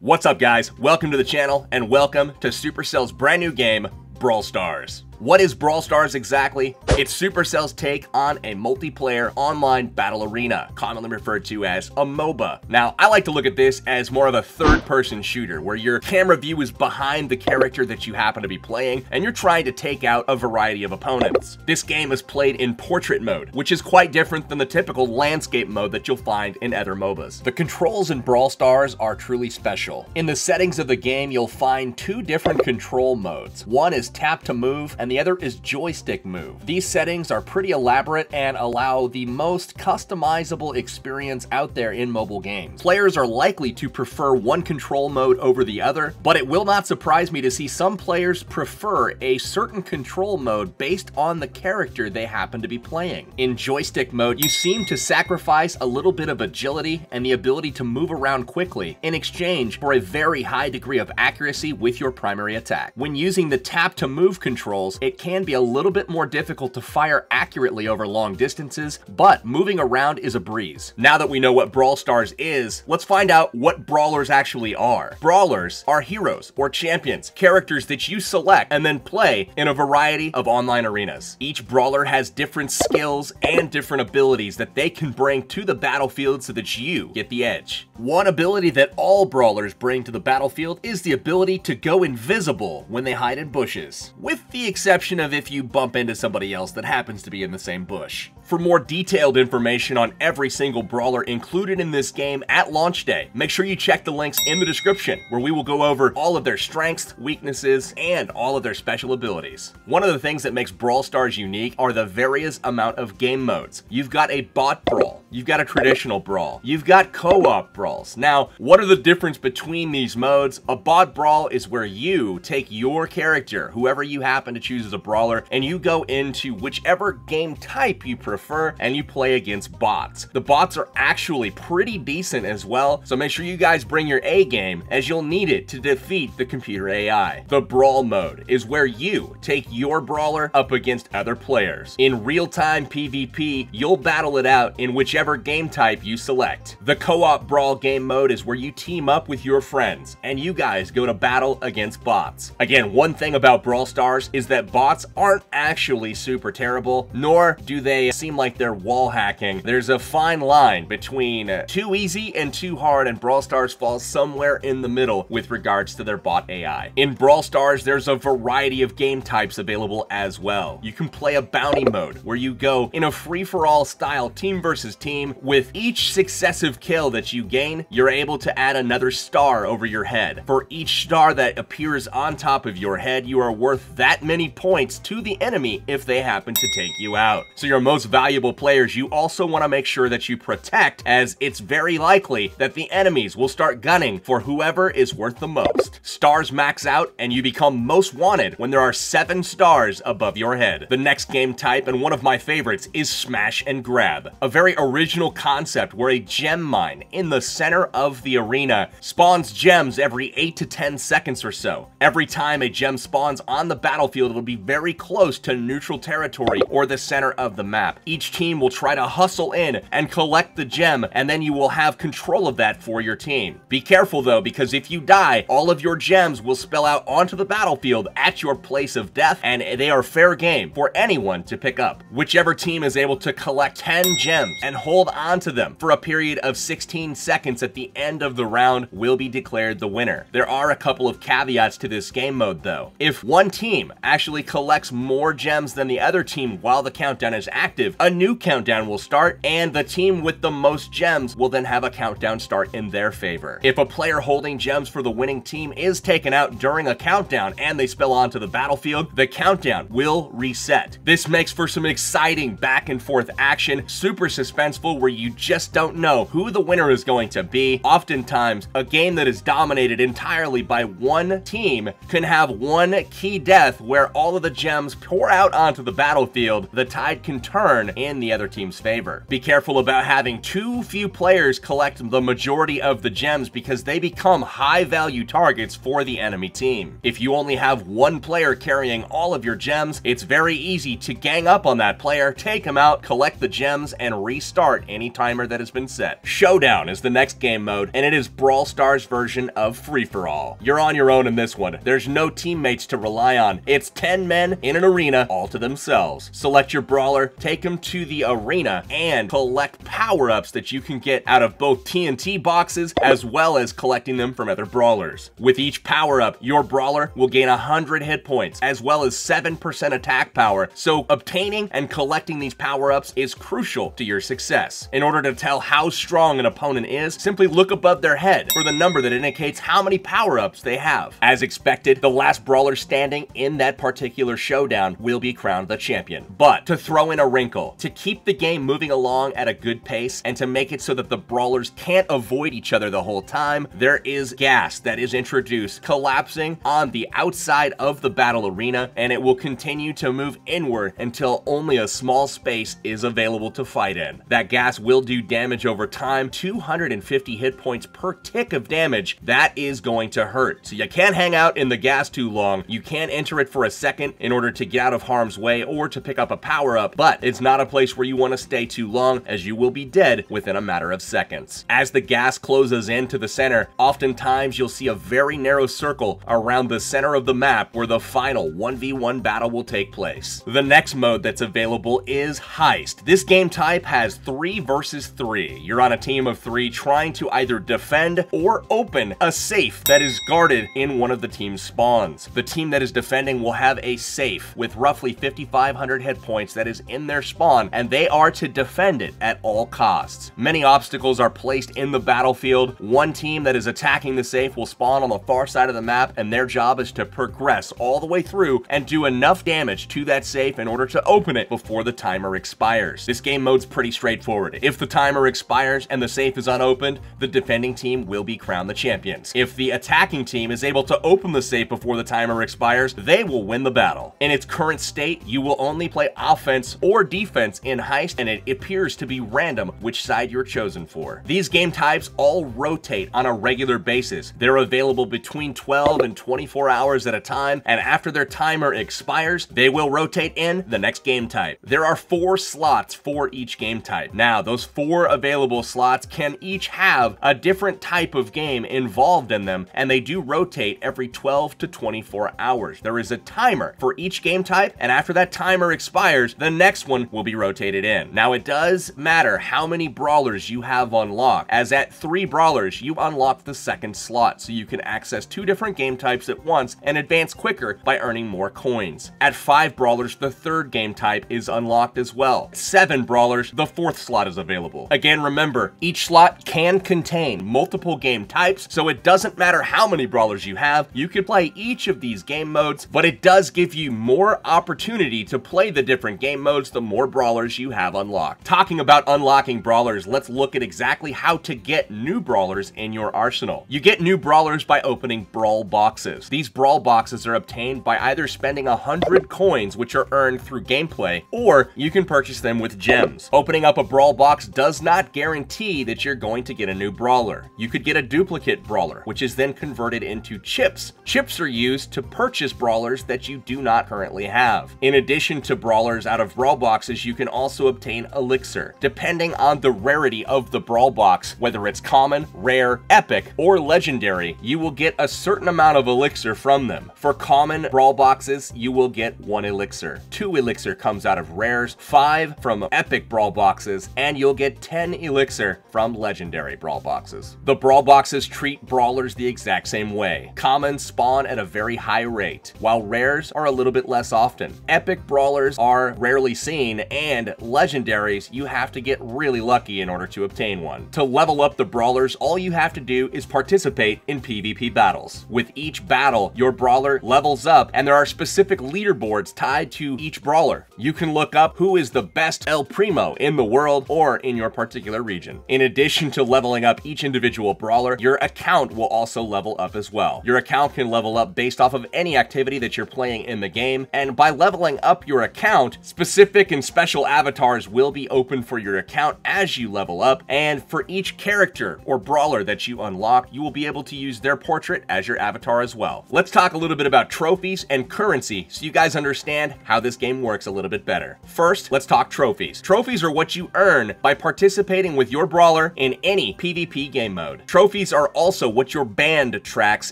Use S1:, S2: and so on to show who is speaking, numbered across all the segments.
S1: What's up guys, welcome to the channel and welcome to Supercell's brand new game, Brawl Stars. What is Brawl Stars exactly? It's Supercell's take on a multiplayer online battle arena, commonly referred to as a MOBA. Now, I like to look at this as more of a third-person shooter, where your camera view is behind the character that you happen to be playing, and you're trying to take out a variety of opponents. This game is played in portrait mode, which is quite different than the typical landscape mode that you'll find in other MOBAs. The controls in Brawl Stars are truly special. In the settings of the game, you'll find two different control modes. One is tap to move, and the other is joystick move. These settings are pretty elaborate and allow the most customizable experience out there in mobile games. Players are likely to prefer one control mode over the other, but it will not surprise me to see some players prefer a certain control mode based on the character they happen to be playing. In joystick mode, you seem to sacrifice a little bit of agility and the ability to move around quickly in exchange for a very high degree of accuracy with your primary attack. When using the tap to move controls, it can be a little bit more difficult to fire accurately over long distances, but moving around is a breeze. Now that we know what Brawl Stars is, let's find out what brawlers actually are. Brawlers are heroes or champions, characters that you select and then play in a variety of online arenas. Each brawler has different skills and different abilities that they can bring to the battlefield so that you get the edge. One ability that all brawlers bring to the battlefield is the ability to go invisible when they hide in bushes, with the exception of if you bump into somebody else that happens to be in the same bush. For more detailed information on every single brawler included in this game at launch day, make sure you check the links in the description, where we will go over all of their strengths, weaknesses, and all of their special abilities. One of the things that makes Brawl Stars unique are the various amount of game modes. You've got a bot brawl, you've got a traditional brawl, you've got co-op brawls. Now, what are the difference between these modes? A bot brawl is where you take your character, whoever you happen to choose as a brawler, and you go into whichever game type you prefer and you play against bots. The bots are actually pretty decent as well, so make sure you guys bring your A game, as you'll need it to defeat the computer AI. The Brawl mode is where you take your brawler up against other players. In real-time PvP, you'll battle it out in whichever game type you select. The co-op Brawl game mode is where you team up with your friends, and you guys go to battle against bots. Again, one thing about Brawl Stars is that bots aren't actually super terrible, nor do they seem like they're wall hacking. There's a fine line between too easy and too hard, and Brawl Stars falls somewhere in the middle with regards to their bot AI. In Brawl Stars, there's a variety of game types available as well. You can play a bounty mode, where you go in a free-for-all style team versus team. With each successive kill that you gain, you're able to add another star over your head. For each star that appears on top of your head, you are worth that many points to the enemy if they happen to take you out. So your most valuable players, you also want to make sure that you protect, as it's very likely that the enemies will start gunning for whoever is worth the most. Stars max out and you become most wanted when there are 7 stars above your head. The next game type, and one of my favorites, is smash and grab. A very original concept where a gem mine in the center of the arena spawns gems every 8 to 10 seconds or so. Every time a gem spawns on the battlefield, it'll be very close to neutral territory or the center of the map. Each team will try to hustle in and collect the gem, and then you will have control of that for your team. Be careful though, because if you die, all of your gems will spill out onto the battlefield at your place of death, and they are fair game for anyone to pick up. Whichever team is able to collect 10 gems and hold on to them for a period of 16 seconds at the end of the round will be declared the winner. There are a couple of caveats to this game mode though. If one team actually collects more gems than the other team while the countdown is active, a new countdown will start, and the team with the most gems will then have a countdown start in their favor. If a player holding gems for the winning team is taken out during a countdown and they spill onto the battlefield, the countdown will reset. This makes for some exciting back and forth action, super suspenseful, where you just don't know who the winner is going to be. Oftentimes, a game that is dominated entirely by one team can have one key death where all of the gems pour out onto the battlefield, the tide can turn, turn in the other team's favor. Be careful about having too few players collect the majority of the gems because they become high value targets for the enemy team. If you only have one player carrying all of your gems, it's very easy to gang up on that player, take him out, collect the gems, and restart any timer that has been set. Showdown is the next game mode, and it is Brawl Stars' version of free-for-all. You're on your own in this one. There's no teammates to rely on. It's 10 men in an arena all to themselves. Select your brawler, take him to the arena, and collect power-ups that you can get out of both TNT boxes as well as collecting them from other brawlers. With each power-up, your brawler will gain 100 hit points as well as 7% attack power, so obtaining and collecting these power-ups is crucial to your success. In order to tell how strong an opponent is, simply look above their head for the number that indicates how many power-ups they have. As expected, the last brawler standing in that particular showdown will be crowned the champion. But to throw in a wrinkle, to keep the game moving along at a good pace and to make it so that the brawlers can't avoid each other the whole time, there is gas that is introduced collapsing on the outside of the battle arena, and it will continue to move inward until only a small space is available to fight in. That gas will do damage over time, 250 hit points per tick of damage. That is going to hurt, so you can't hang out in the gas too long. You can enter it for a second in order to get out of harm's way or to pick up a power-up, but it's not a place where you want to stay too long, as you will be dead within a matter of seconds. As the gas closes into the center, oftentimes you'll see a very narrow circle around the center of the map where the final 1v1 battle will take place. The next mode that's available is Heist. This game type has 3 versus 3. You're on a team of 3 trying to either defend or open a safe that is guarded in one of the team's spawns. The team that is defending will have a safe with roughly 5,500 hit points that is in their spawn, and they are to defend it at all costs. Many obstacles are placed in the battlefield. One team that is attacking the safe will spawn on the far side of the map, and their job is to progress all the way through and do enough damage to that safe in order to open it before the timer expires. This game mode's pretty straightforward. If the timer expires and the safe is unopened, the defending team will be crowned the champions. If the attacking team is able to open the safe before the timer expires, they will win the battle. In its current state, you will only play offense or defense in Heist, and it appears to be random which side you're chosen for. These game types all rotate on a regular basis. They're available between 12 and 24 hours at a time, and after their timer expires, they will rotate in the next game type. There are 4 slots for each game type. Now, those 4 available slots can each have a different type of game involved in them, and they do rotate every 12 to 24 hours. There is a timer for each game type, and after that timer expires, the next one will be rotated in. Now, it does matter how many brawlers you have unlocked, as at 3 brawlers, you unlock the second slot, so you can access 2 different game types at once and advance quicker by earning more coins. At 5 brawlers, the 3rd game type is unlocked as well. 7 brawlers, the 4th slot is available. Again, remember, each slot can contain multiple game types, so it doesn't matter how many brawlers you have, you can play each of these game modes, but it does give you more opportunity to play the different game modes the more brawlers you have unlocked. Talking about unlocking brawlers, let's look at exactly how to get new brawlers in your arsenal. You get new brawlers by opening Brawl boxes. These Brawl boxes are obtained by either spending 100 coins, which are earned through gameplay, or you can purchase them with gems. Opening up a Brawl box does not guarantee that you're going to get a new brawler. You could get a duplicate brawler, which is then converted into chips. Chips are used to purchase brawlers that you do not currently have. In addition to brawlers out of Brawl boxes, you can also obtain Elixir. Depending on the rarity of the Brawl box, whether it's common, rare, epic, or legendary, you will get a certain amount of Elixir from them. For common Brawl boxes, you will get 1 Elixir. 2 Elixir comes out of rares, 5 from epic Brawl boxes, and you'll get 10 Elixir from legendary Brawl boxes. The Brawl boxes treat brawlers the exact same way. Commons spawn at a very high rate, while rares are a little bit less often. Epic brawlers are rarely seen, and legendaries, you have to get really lucky in order to obtain one. To level up the brawlers, all you have to do is participate in PvP battles. With each battle, your brawler levels up, and there are specific leaderboards tied to each brawler. You can look up who is the best El Primo in the world or in your particular region. In addition to leveling up each individual brawler, your account will also level up as well. Your account can level up based off of any activity that you're playing in the game, and by leveling up your account, specific and special avatars will be open for your account as you level up, and for each character or brawler that you unlock, you will be able to use their portrait as your avatar as well. Let's talk a little bit about trophies and currency so you guys understand how this game works a little bit better. First, let's talk trophies. Trophies are what you earn by participating with your brawler in any PvP game mode. Trophies are also what your band tracks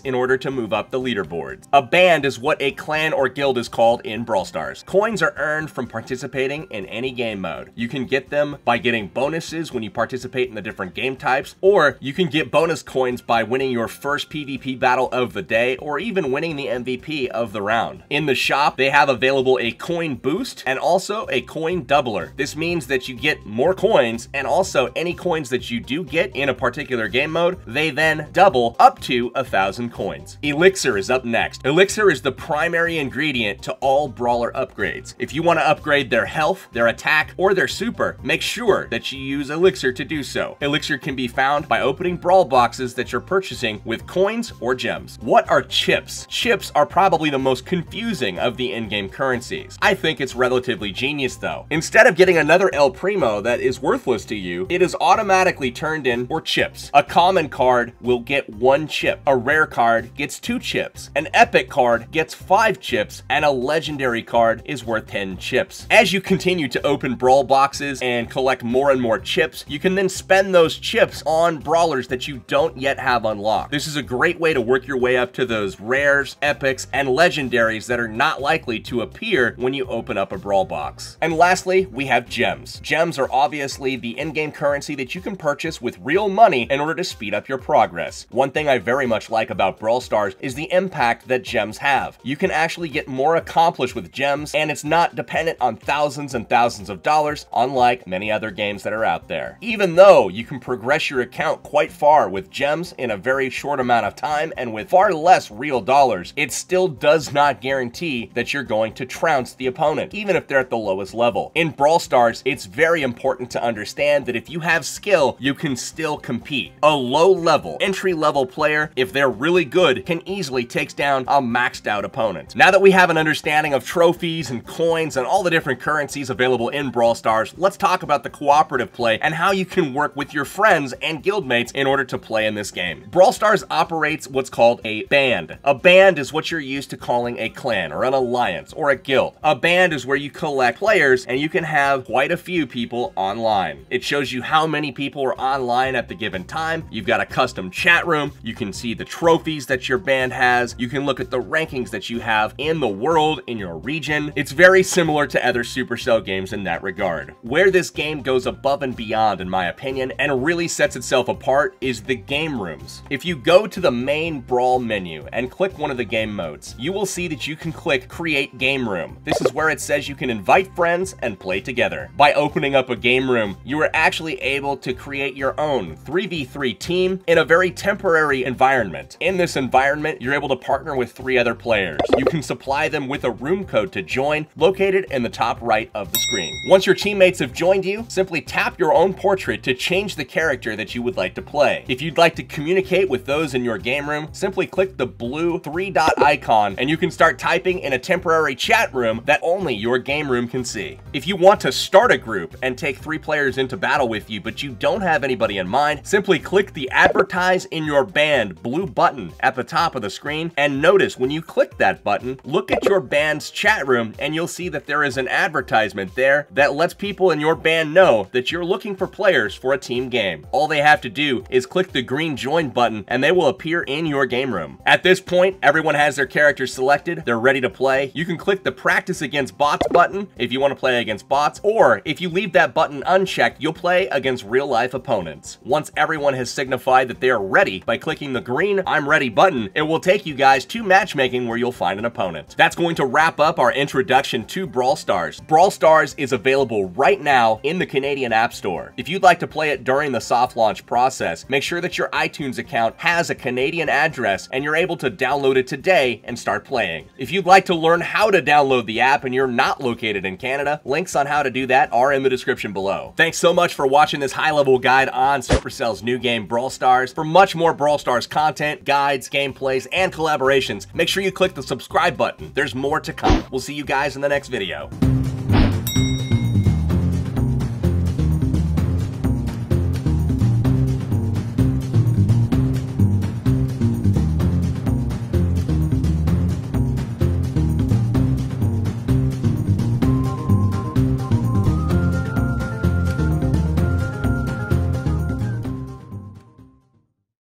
S1: in order to move up the leaderboards. A band is what a clan or guild is called in Brawl Stars. Coins are earned from participating in any game mode. You can get them by getting bonuses when you participate in the different game types, or you can get bonus coins by winning your first PvP battle of the day, or even winning the MVP of the round. In the shop, they have available a coin boost and also a coin doubler. This means that you get more coins, and also any coins that you do get in a particular game mode, they then double up to 1,000 coins. Elixir is up next. Elixir is the primary ingredient to all brawler upgrades. If you want to upgrade their health, their attack, or their super, make sure that you use Elixir to do so. Elixir can be found by opening brawl boxes that you're purchasing with coins or gems. What are chips? Chips are probably the most confusing of the in-game currencies. I think it's relatively genius though. Instead of getting another El Primo that is worthless to you, it is automatically turned in for chips. A common card will get 1 chip. A rare card gets 2 chips. An epic card gets 5 chips, and a legendary card is worth 10 chips. As you continue to open brawl boxes and collect more and more chips, you can then spend those chips on brawlers that you don't yet have unlocked. This is a great way to work your way up to those rares, epics, and legendaries that are not likely to appear when you open up a brawl box. And lastly, we have gems. Gems are obviously the in-game currency that you can purchase with real money in order to speed up your progress. One thing I very much like about Brawl Stars is the impact that gems have. You can actually get more accomplished with gems, and it's not dependent on thousands and thousands of dollars, unlike many other games that are out there. Even though you can progress your account quite far with gems in a very short amount of time and with far less real dollars, it still does not guarantee that you're going to trounce the opponent, even if they're at the lowest level. In Brawl Stars, it's very important to understand that if you have skill, you can still compete. A low-level, entry-level player, if they're really good, can easily take down a maxed-out opponent. Now that we have an understanding of trophies and coins and all the different currencies available in Brawl Stars, let's talk about the cooperative play and how you can work with your friends and guildmates in order to play in this game. Brawl Stars operates what's called a band. A band is what you're used to calling a clan or an alliance or a guild. A band is where you collect players, and you can have quite a few people online. It shows you how many people are online at the given time. You've got a custom chat room. You can see the trophies that your band has. You can look at the rankings that you have in the world, in your region. It's very similar to other Supercell games in that regard. Where this game goes above and beyond, in my opinion, and really sets itself apart is the game rooms. If you go to the main Brawl menu and click one of the game modes, you will see that you can click Create Game Room. This is where it says you can invite friends and play together. By opening up a game room, you are actually able to create your own 3v3 team in a very temporary environment. In this environment, you're able to partner with 3 other players. You can supply them with a room code to join, located in the top right of the screen. Once your teammates have joined you, simply tap your own portrait to change the character that you would like to play. If you'd like to communicate with those in your game room, simply click the blue 3-dot icon and you can start typing in a temporary chat room that only your game room can see. If you want to start a group and take 3 players into battle with you, but you don't have anybody in mind, simply click the Advertise in Your Band blue button at the top of the screen, and notice when you click that button, look at your band's chat room and you'll see that there is an advertisement there that lets people in your band know that you're looking for players for a team game. All they have to do is click the green join button and they will appear in your game room. At this point, everyone has their characters selected, they're ready to play. You can click the Practice Against Bots button if you want to play against bots, or if you leave that button unchecked, you'll play against real-life opponents. Once everyone has signified that they are ready by clicking the green I'm ready button, it will take you guys to matchmaking where you'll find an opponent. That's going to wrap up our introduction to Brawl Stars. Brawl Stars is available right now in the Canadian App Store. If you'd like to play it during the soft launch process, make sure that your iTunes account has a Canadian address and you're able to download it today and start playing. If you'd like to learn how to download the app and you're not located in Canada, links on how to do that are in the description below. Thanks so much for watching this high-level guide on Supercell's new game, Brawl Stars. For much more Brawl Stars content, guides, gameplays, and collaborations, make sure you click the subscribe button. There's more to come. We'll see you guys in the next video.